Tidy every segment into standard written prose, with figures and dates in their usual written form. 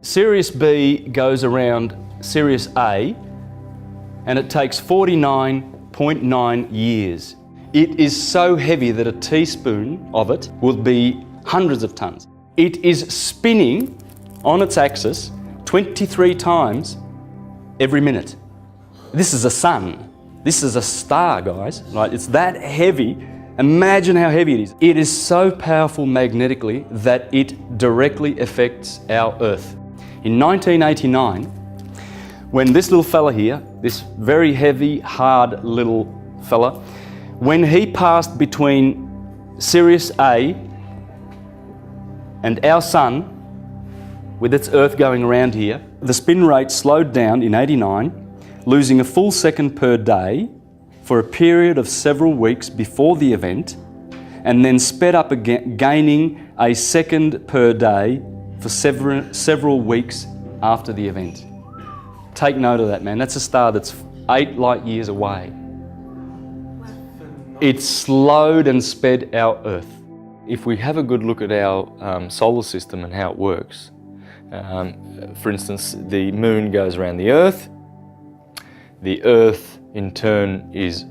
Sirius B goes around Sirius A and it takes 49.9 years. It is so heavy that a teaspoon of it will be hundreds of tons. It is spinning on its axis 23 times every minute. This is a sun. This is a star, guys. Right? It's that heavy. Imagine how heavy it is. It is so powerful magnetically that it directly affects our Earth. In 1989, when this little fella here, this very heavy, hard little fella, when he passed between Sirius A and our sun, with its Earth going around here, the spin rate slowed down in 89, losing a full second per day for a period of several weeks before the event, and then sped up again, gaining a second per day for several weeks after the event. Take note of that, man. That's a star that's 8 light years away. It slowed and sped our Earth. If we have a good look at our solar system and how it works, for instance, the moon goes around the Earth in turn is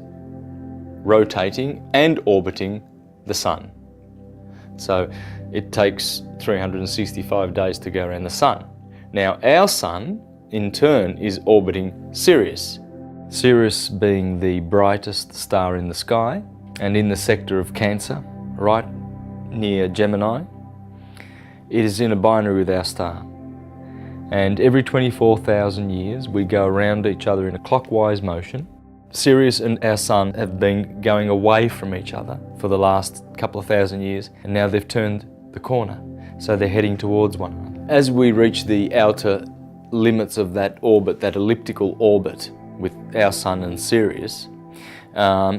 rotating and orbiting the sun. So it takes 365 days to go around the sun. Now our sun in turn is orbiting Sirius. Sirius being the brightest star in the sky and in the sector of Cancer, right near Gemini. It is in a binary with our star. And every 24,000 years we go around each other in a clockwise motion. Sirius and our sun have been going away from each other for the last couple of thousand years, and now they've turned the corner, so they're heading towards one another. As we reach the outer limits of that orbit, that elliptical orbit with our sun and Sirius,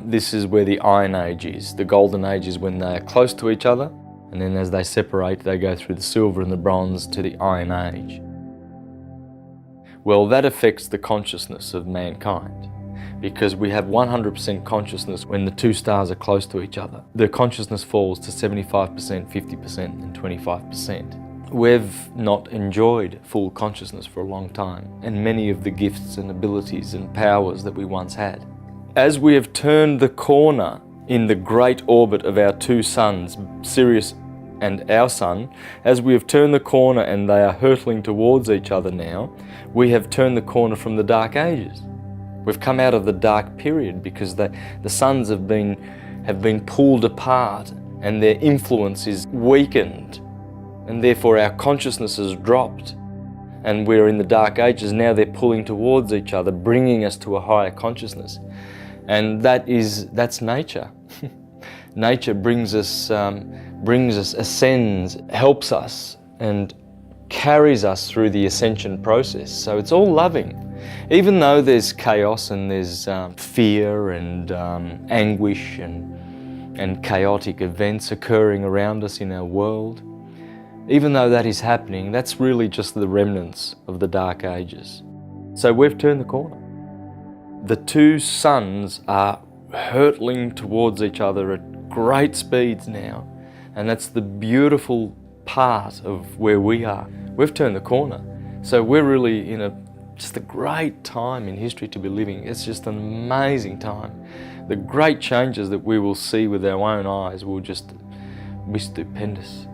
this is where the Iron Age is. The Golden Age is when they are close to each other, and then as they separate, they go through the Silver and the Bronze to the Iron Age. Well, that affects the consciousness of mankind, because we have 100% consciousness when the two stars are close to each other. The consciousness falls to 75%, 50% and 25%. We've not enjoyed full consciousness for a long time, and many of the gifts and abilities and powers that we once had. As we have turned the corner in the great orbit of our two suns, Sirius and our sun, as we have turned the corner and they are hurtling towards each other now, we have turned the corner from the Dark Ages. We've come out of the dark period because the suns have been pulled apart and their influence is weakened, and therefore our consciousness has dropped, and we're in the Dark Ages. Now they're pulling towards each other, bringing us to a higher consciousness, and that's nature. Nature brings us, ascends, helps us and carries us through the ascension process. So it's all loving. Even though there's chaos and there's fear and anguish and chaotic events occurring around us in our world, even though that is happening, that's really just the remnants of the Dark Ages. So we've turned the corner. The two suns are hurtling towards each other at great speeds now, and that's the beautiful part of where we are. We've turned the corner. So we're really in just a great time in history to be living. It's just an amazing time. The great changes that we will see with our own eyes will just be stupendous.